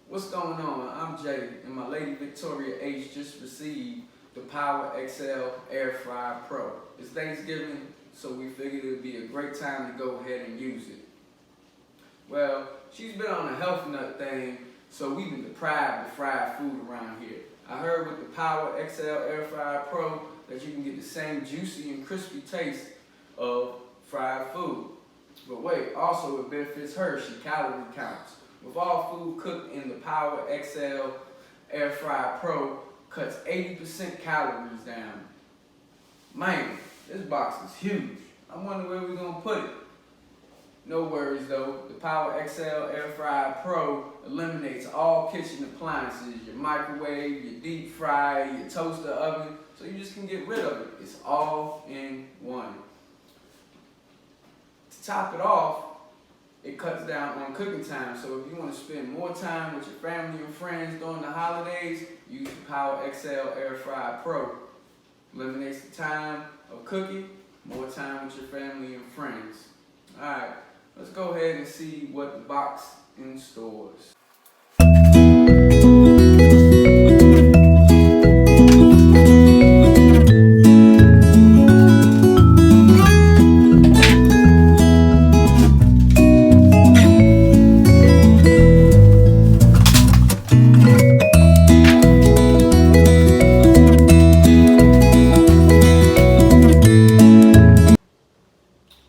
What's going on? I'm Jay, and my lady Victoria H just received the PowerXL AirFryer Pro. It's Thanksgiving, so we figured it would be a great time to go ahead and use it. Well, she's been on a health nut thing, so we've been deprived of fried food around here. I heard with the PowerXL AirFryer Pro that you can get the same juicy and crispy taste of fried food. But wait, also it benefits her, she calorie counts. With all food cooked in the PowerXL AirFryer Pro, cuts 80% calories down. Man, this box is huge. I wonder where we're gonna put it. No worries though, the PowerXL AirFryer Pro eliminates all kitchen appliances, your microwave, your deep fry, your toaster oven, so you just can get rid of it. It's all in one. To top it off, it cuts down on cooking time, so if you want to spend more time with your family and friends during the holidays, use the PowerXL AirFryer Pro. Eliminates the time of cooking, more time with your family and friends. Alright, let's go ahead and see what the box in stores.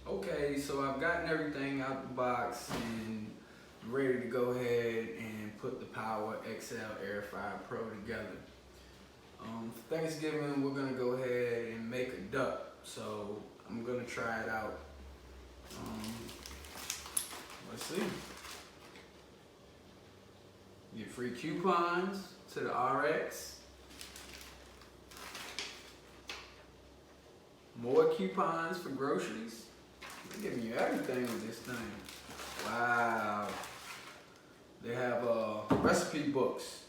Okay, so I've gotten everything out the box and ready to go ahead and put the PowerXL AirFryer Pro together. For Thanksgiving, we're gonna go ahead and make a duck, so I'm gonna try it out. Let's see. Get free coupons to the RX. More coupons for groceries. They're giving you everything with this thing. Wow. They have recipe books.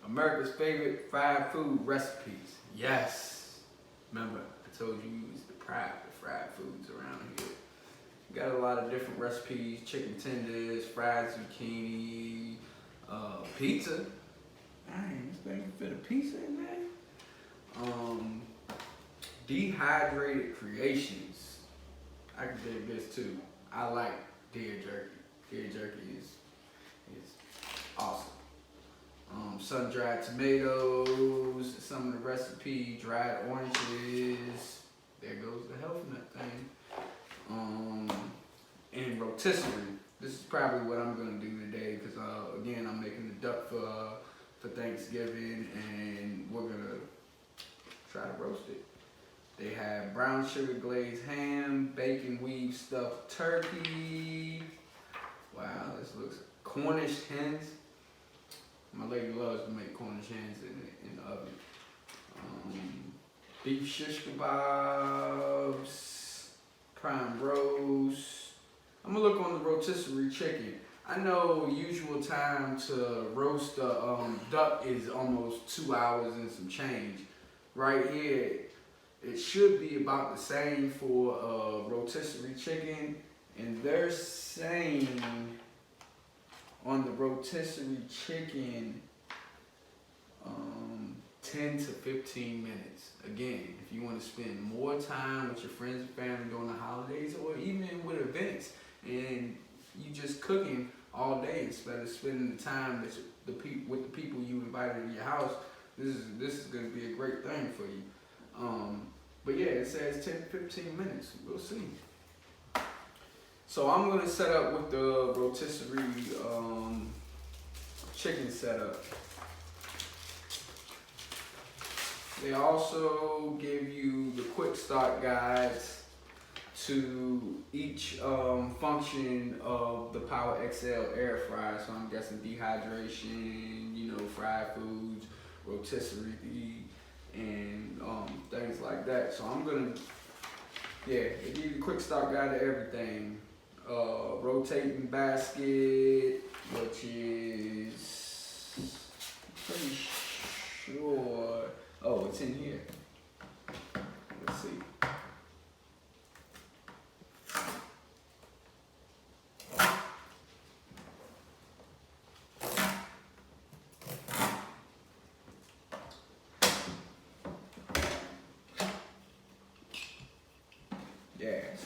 America's favorite fried food recipes. Yes. Remember, I told you we was deprived of fried foods around here. Got a lot of different recipes. Chicken tenders, fried zucchini, pizza. Dang, this thing can fit a pizza in there. Dehydrated creations. I can dig this too. I like deer jerky. Deer jerky is awesome. Sun-dried tomatoes, some of the recipe, dried oranges. There goes the health nut thing. And rotisserie. This is probably what I'm gonna do today because again I'm making the duck for Thanksgiving and we're gonna try to roast it. They have brown sugar glazed ham, bacon weave stuffed turkey. Wow, this looks Cornish hens. My lady loves to make Cornish hens in the oven. Beef shish kebabs, prime roast. I'm gonna look on the rotisserie chicken. I know usual time to roast a duck is almost 2 hours and some change. Right here, it should be about the same for rotisserie chicken, and they're saying on the rotisserie chicken 10 to 15 minutes. Again, if you want to spend more time with your friends and family during the holidays or even with events and you just cooking all day instead of spending the time with the people you invited to your house, this is going to be a great thing for you. But yeah, it says 10 to 15 minutes. We'll see. So I'm going to set up with the rotisserie chicken setup. They also give you the quick start guides to each function of the PowerXL air fryer. So I'm guessing dehydration, fried foods, rotisserie, and things like that. So I'm gonna, they give you a quick start guide to everything. Rotating basket, which is pretty sure. Oh, it's in here. Let's see.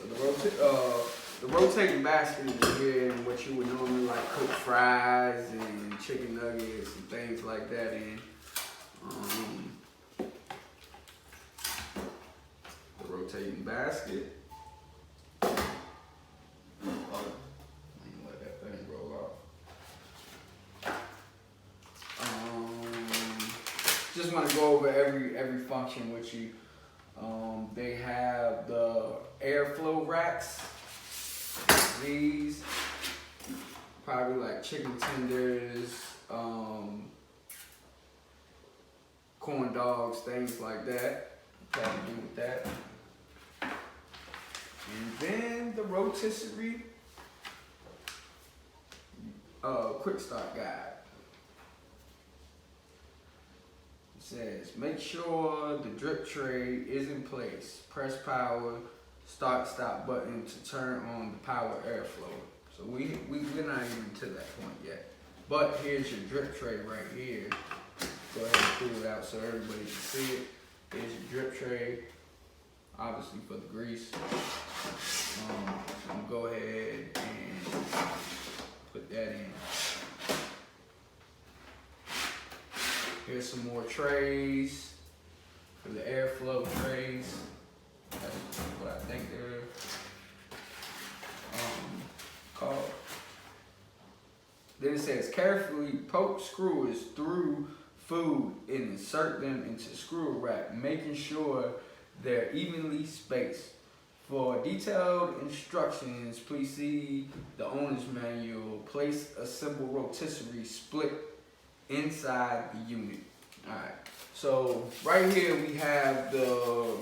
The rotating basket is here, and what you would normally like cook fries and chicken nuggets and things like that in. The rotating basket. Let that thing roll off. Just want to go over every function with you. They have the airflow racks. These probably like chicken tenders, corn dogs, things like that. Probably do with that. And then the rotisserie quick start guide. It says, make sure the drip tray is in place. Press power start stop button to turn on the power airflow. So we're not even to that point yet. But here's your drip tray right here. Go ahead and pull it out so everybody can see it. Here's your drip tray, obviously for the grease. I'm gonna go ahead and put that in. Here's some more trays for the airflow trays. That's what I think they're called. Then it says carefully poke screws through food and insert them into screw rack, making sure they're evenly spaced. For detailed instructions, please see the owner's manual. Place a simple rotisserie split inside the unit. Alright, so right here we have the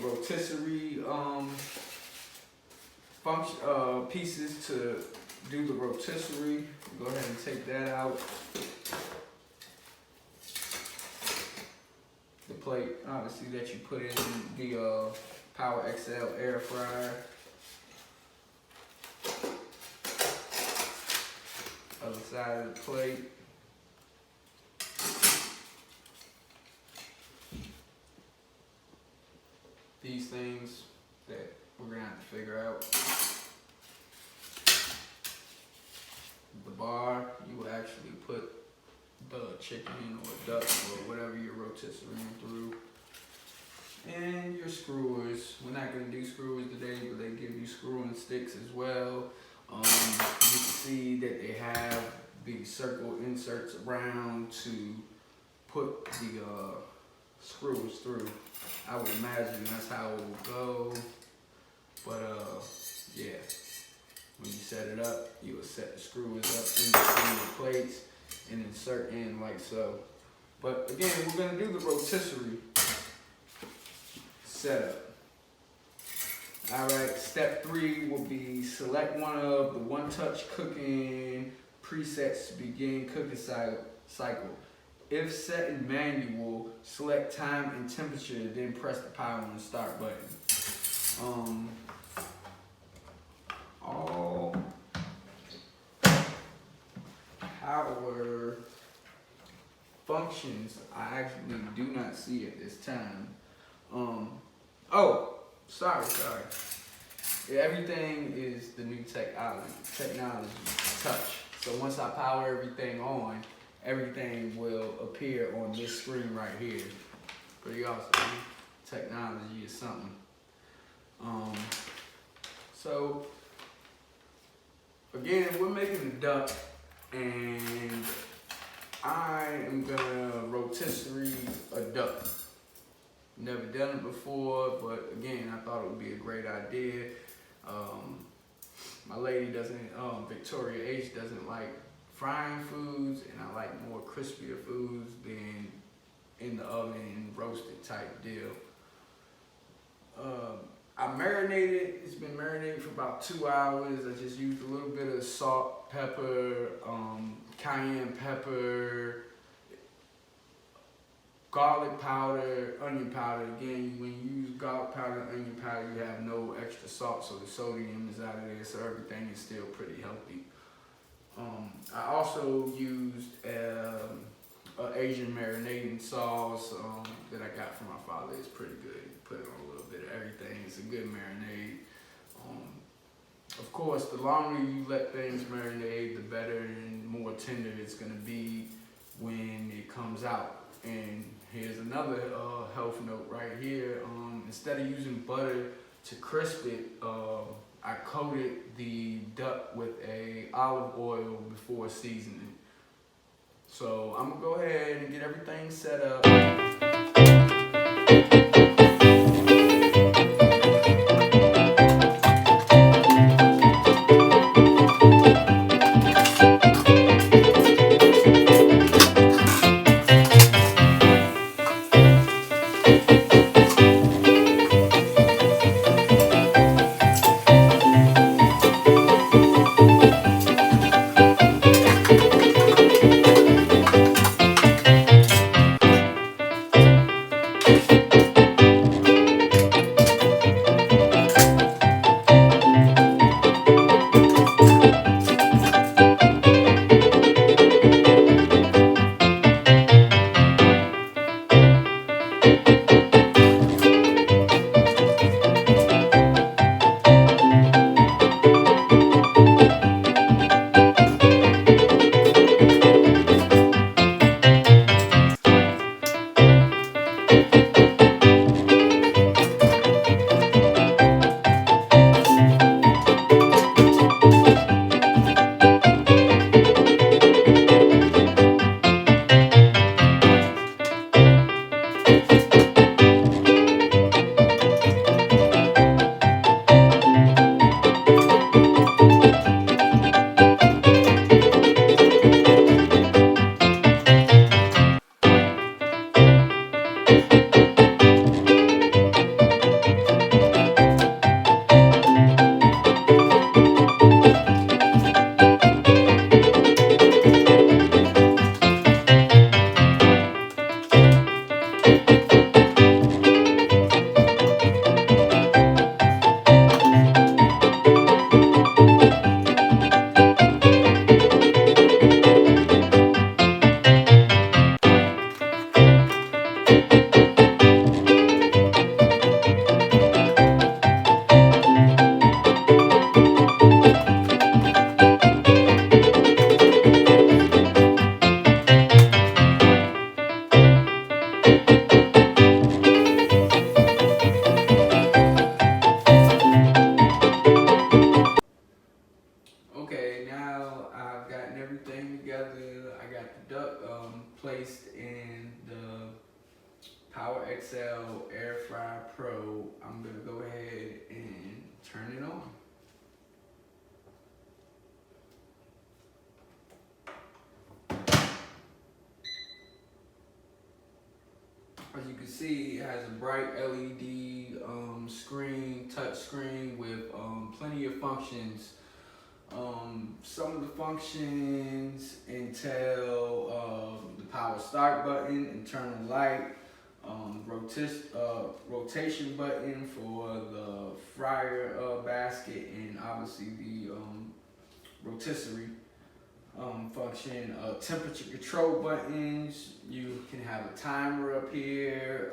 rotisserie function pieces to do the rotisserie. Go ahead and take that out. The plate, obviously, that you put in the PowerXL AirFryer. Other side of the plate. These things that we're gonna have to figure out. The bar, you will actually put the chicken or duck or whatever you're rotisserie through. And your screwers. We're not gonna do screwers today, but they give you screwing sticks as well. You can see that they have the circle inserts around to put the screws through. I would imagine that's how it will go. But yeah, when you set it up, you will set the screws up in between the plates and insert in like so. But again, we're gonna do the rotisserie setup. Alright, step 3 will be select one of the one-touch cooking presets to begin cooking cycle. If set in manual, select time and temperature, then press the power and start button. All power functions I actually do not see at this time. Oh, sorry. Yeah, everything is the new technology touch. So once I power everything on, everything will appear on this screen right here. Pretty awesome. Technology is something. So again, we're making a duck, and I am gonna rotisserie a duck. Never done it before, but again, I thought it would be a great idea. My lady doesn't, Victoria H doesn't like frying foods, and I like more crispier foods than in the oven roasted type deal. I marinated, it's been marinated for about 2 hours. I just used a little bit of salt, pepper, cayenne pepper, garlic powder, onion powder. Again, when you use garlic powder and onion powder, you have no extra salt, so the sodium is out of there, so everything is still pretty healthy. I also used Asian marinating sauce that I got from my father. It's pretty good. You put it on a little bit of everything. It's a good marinade. Of course, the longer you let things marinate, the better and more tender it's gonna be when it comes out. And here's another health note right here. Instead of using butter to crisp it, I coated the duck with a olive oil before seasoning. So I'm gonna go ahead and get everything set up. Okay, now I've gotten everything together. I got the duck placed in the PowerXL AirFryer Pro. I'm gonna go ahead and turn it on. As you can see, it has a bright LED touch screen with plenty of functions. Some of the functions entail the power start button, internal light, rotation button for the fryer basket, and obviously the rotisserie function, temperature control buttons. You can have a timer up here,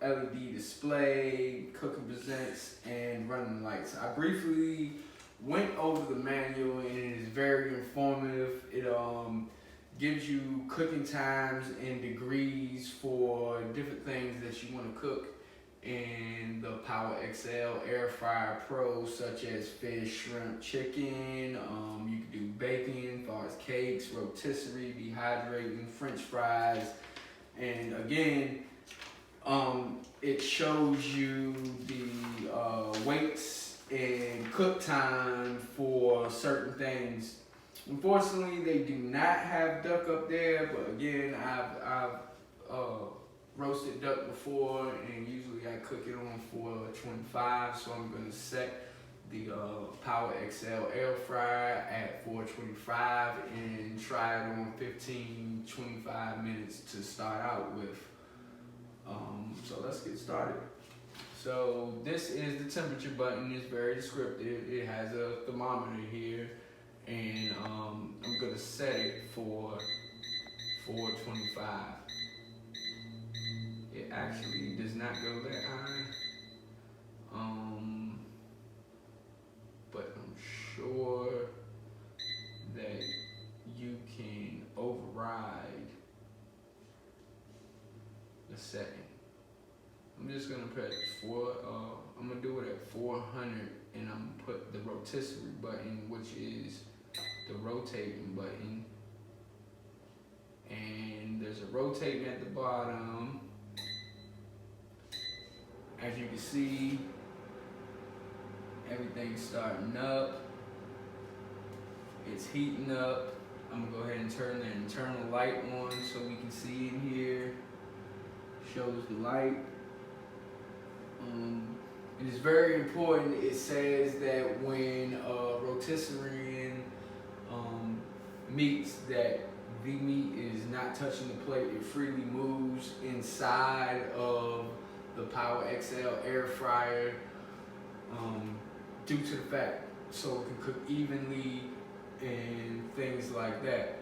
LED display, cooking presents, and running lights. I briefly went over the manual and it is very informative. It gives you cooking times and degrees for different things that you want to cook in the PowerXL AirFryer Pro, such as fish, shrimp, chicken. You can do baking, as far as cakes, rotisserie, dehydrating, French fries, and again, it shows you the weights and cook time for certain things. Unfortunately, they do not have duck up there, but again, I've roasted duck before, and usually I cook it on 425, so I'm gonna set the PowerXL air fryer at 425 and try it on 15-25 minutes to start out with. So let's get started. So this is the temperature button. It's very descriptive. It has a thermometer here, and I'm gonna set it for 425. It actually does not go that high, but I'm a setting. I'm just gonna press I'm gonna do it at 400, and I'm gonna put the rotisserie button, which is the rotating button. And there's a rotating at the bottom. As you can see, everything's starting up. It's heating up. I'm gonna go ahead and turn the internal light on so we can see in here. Shows the light. It is very important. It says that when rotisserie meats, that the meat is not touching the plate. It freely moves inside of the PowerXL air fryer due to the fact so it can cook evenly and things like that.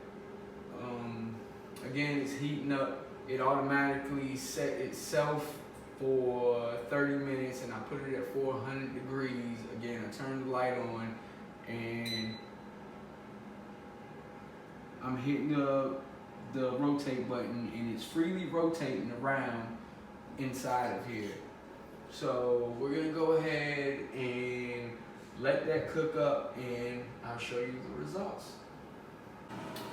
Again, it's heating up. It automatically set itself for 30 minutes, and I put it at 400 degrees. Again, I turn the light on, and I'm hitting the rotate button, and it's freely rotating around inside of here. So we're gonna go ahead and let that cook up, and I'll show you the results.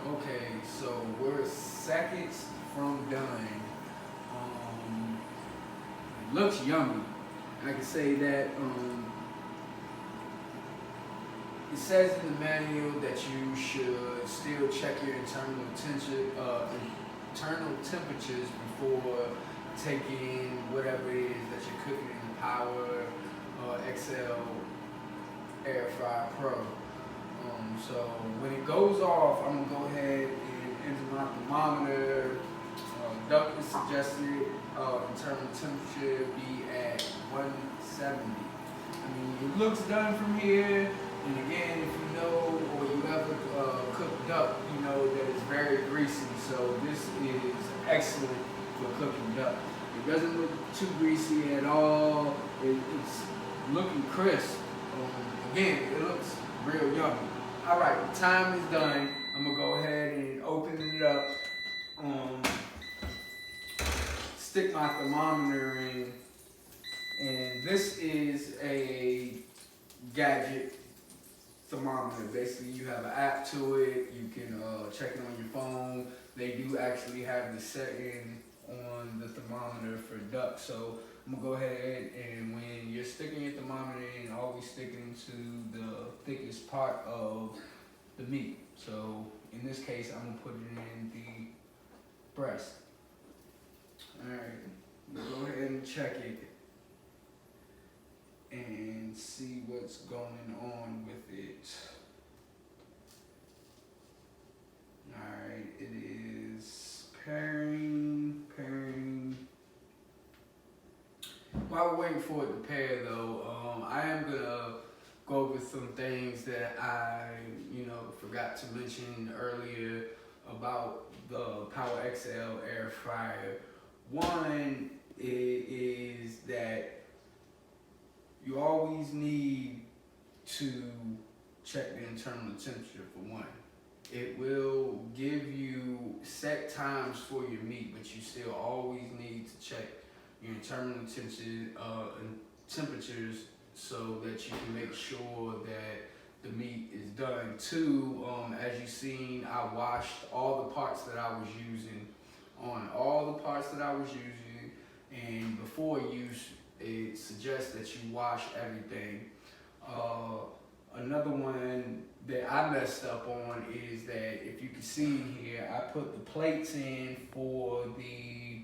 Okay, so we're seconds from done. It looks yummy. I can say that. It says in the manual that you should still check your internal temperatures before taking whatever it is that you're cooking in the PowerXL AirFryer Pro. So when it goes off, I'm gonna go ahead and enter my thermometer. Duck is suggested internal temperature be at 170. I mean, it looks done from here. And again, if you know or you ever cooked duck, you know that it's very greasy. So this is excellent for cooking duck. It doesn't look too greasy at all. It's looking crisp. Again, it looks real yummy. All right, the time is done. I'm gonna go ahead and open it up. Stick my thermometer in, and this is a gadget thermometer. Basically, you have an app to it. You can check it on your phone. They do actually have the setting on the thermometer for duck. So I'm gonna go ahead, and when you're sticking your thermometer in, always sticking to the thickest part of the meat. So in this case, I'm gonna put it in the breast. All right, we'll go ahead and check it and see what's going on with it. All right, it is pairing. While we're waiting for it to pair though, I am gonna go over some things that I, forgot to mention earlier about the PowerXL air fryer. One is that you always need to check the internal temperature for one. It will give you set times for your meat, but you still always need to check your internal temperatures so that you can make sure that the meat is done. Two, as you've seen, I washed all the parts that I was using on all the parts that I was using, and before use, it suggests that you wash everything. Another one that I messed up on is that if you can see here, I put the plates in for the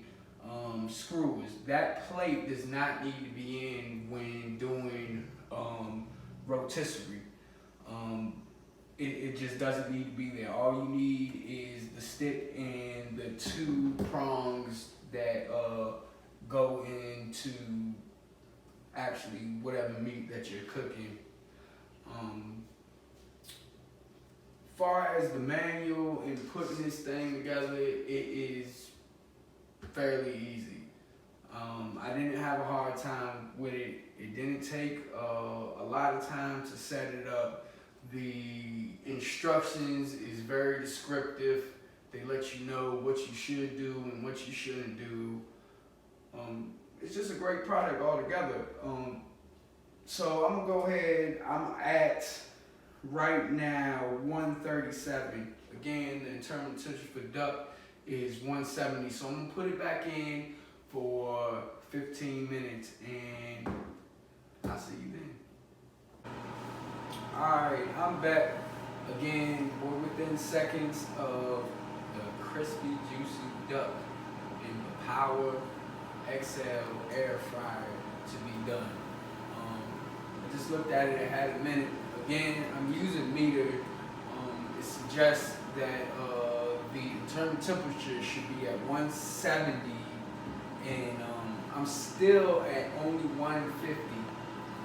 screws. That plate does not need to be in when doing rotisserie. It just doesn't need to be there. All you need is the stick and the two prongs that go into actually whatever meat that you're cooking. Far as the manual and putting this thing together, it is fairly easy. I didn't have a hard time with it. It didn't take a lot of time to set it up. The instructions is very descriptive. They let you know what you should do and what you shouldn't do. It's just a great product altogether. So I'm gonna go ahead. I'm at right now 137. Again, the internal temperature for duck is 170. So I'm gonna put it back in for 15 minutes, and I'll see you then. Alright, I'm back. Again, we're within seconds of the crispy, juicy duck in the PowerXL Air Fryer to be done. I just looked at it, it had a minute. Again, I'm using meter. It suggests that the internal temperature should be at 170, and I'm still at only 150,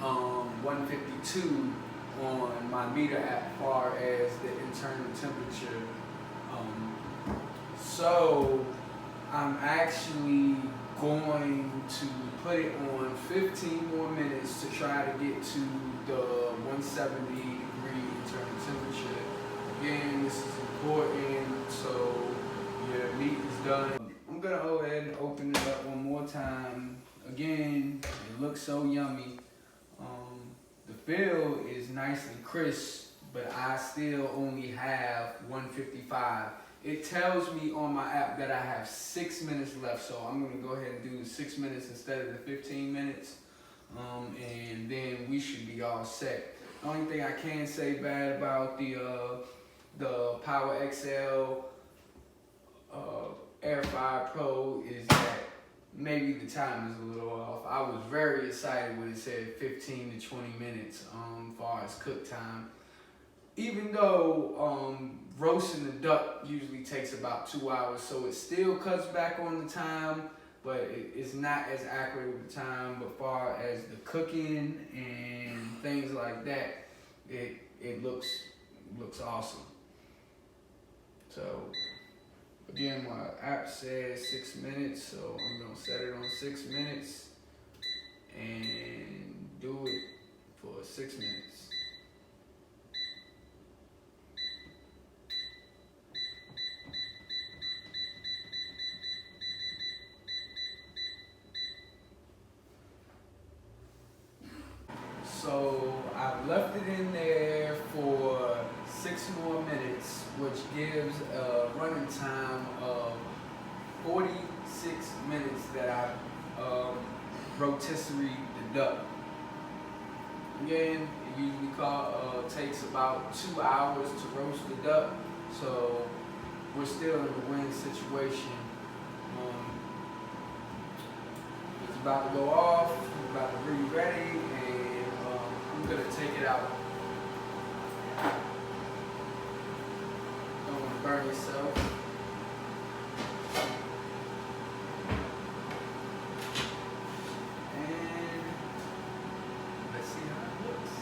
152 on my meter app as far as the internal temperature. So I'm actually going to put it on 15 more minutes to try to get to the 170 degree internal temperature. Again, this is important, so your meat is done. I'm gonna go ahead and open it up one more time. Again, it looks so yummy. The feel is nice and crisp, but I still only have 155. It tells me on my app that I have 6 minutes left, so I'm gonna go ahead and do the 6 minutes instead of the 15 minutes, and then we should be all set. The only thing I can say bad about the PowerXL AirFryer Pro is that maybe the time is a little off. I was very excited when it said 15 to 20 minutes as far as cook time. Even though roasting the duck usually takes about 2 hours, so it still cuts back on the time, but it's not as accurate with the time. But far as the cooking and things like that, it looks awesome. So again, my app says 6 minutes, so I'm gonna set it on 6 minutes and do it for 6 minutes. So I've left it in there for 6 more minutes, which gives a running time of 46 minutes that I rotisserie the duck. Again, it usually takes about 2 hours to roast the duck, so we're still in a win situation. It's about to go off, it's about to be ready, and I'm gonna take it out. Don't want to burn yourself. And let's see how it looks.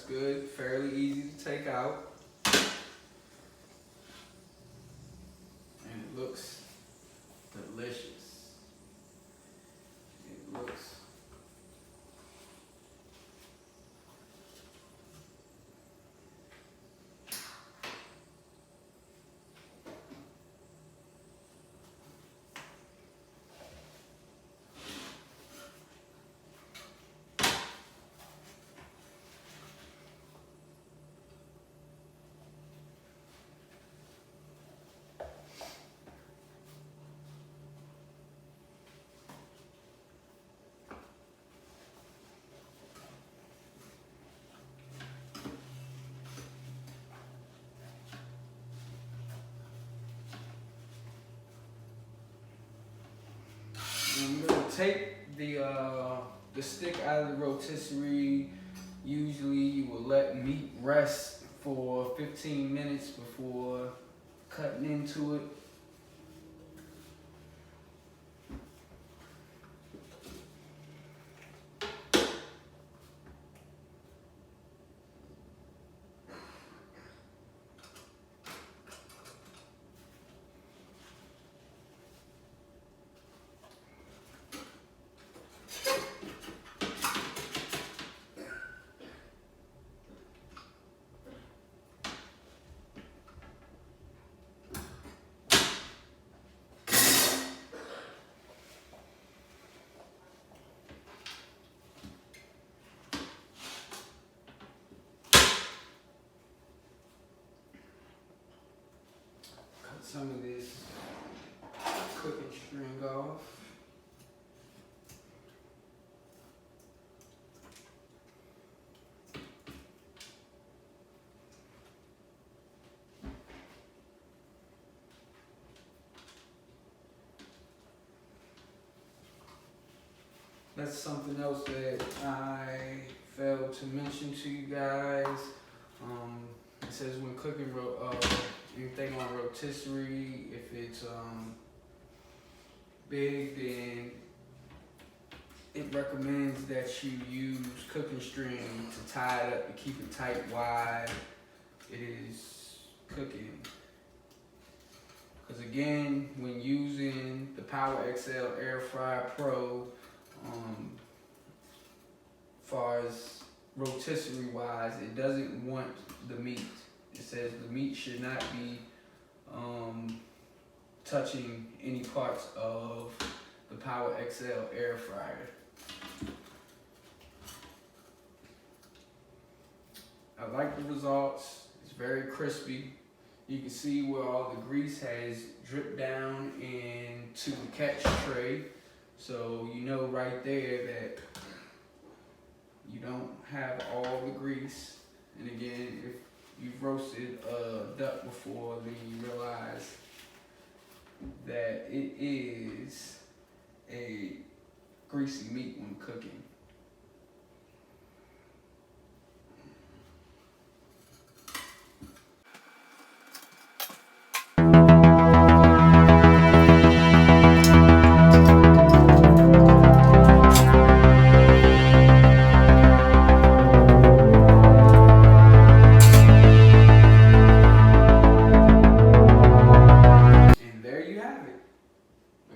Good, fairly easy to take out, and it looks delicious. It looks I'm going to take the stick out of the rotisserie. Usually you will let meat rest for 15 minutes before cutting into it. some of this cooking string off. That's something else that I failed to mention to you guys. It says when cooking anything on rotisserie, if it's big, then it recommends that you use cooking string to tie it up to keep it tight while it is cooking. Because again, when using the PowerXL AirFryer Pro, far as rotisserie wise, it doesn't want the meat. It says the meat should not be touching any parts of the PowerXL air fryer. I like the results. It's very crispy. You can see where all the grease has dripped down into the catch tray. So you know right there that you don't have all the grease. And again, if you've roasted a duck before, then you realize that it is a greasy meat when cooking.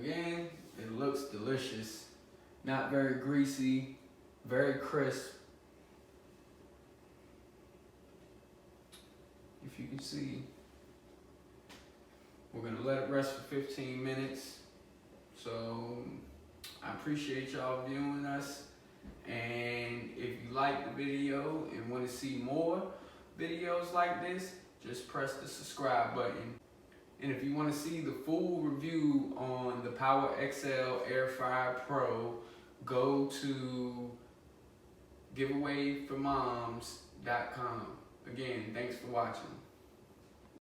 Again, it looks delicious, not very greasy, very crisp. If you can see, we're gonna let it rest for 15 minutes. So I appreciate y'all viewing us. And if you like the video and want to see more videos like this, just press the subscribe button. And if you want to see the full review on the PowerXL AirFryer Pro, go to giveawayformoms.com. Again, thanks for watching.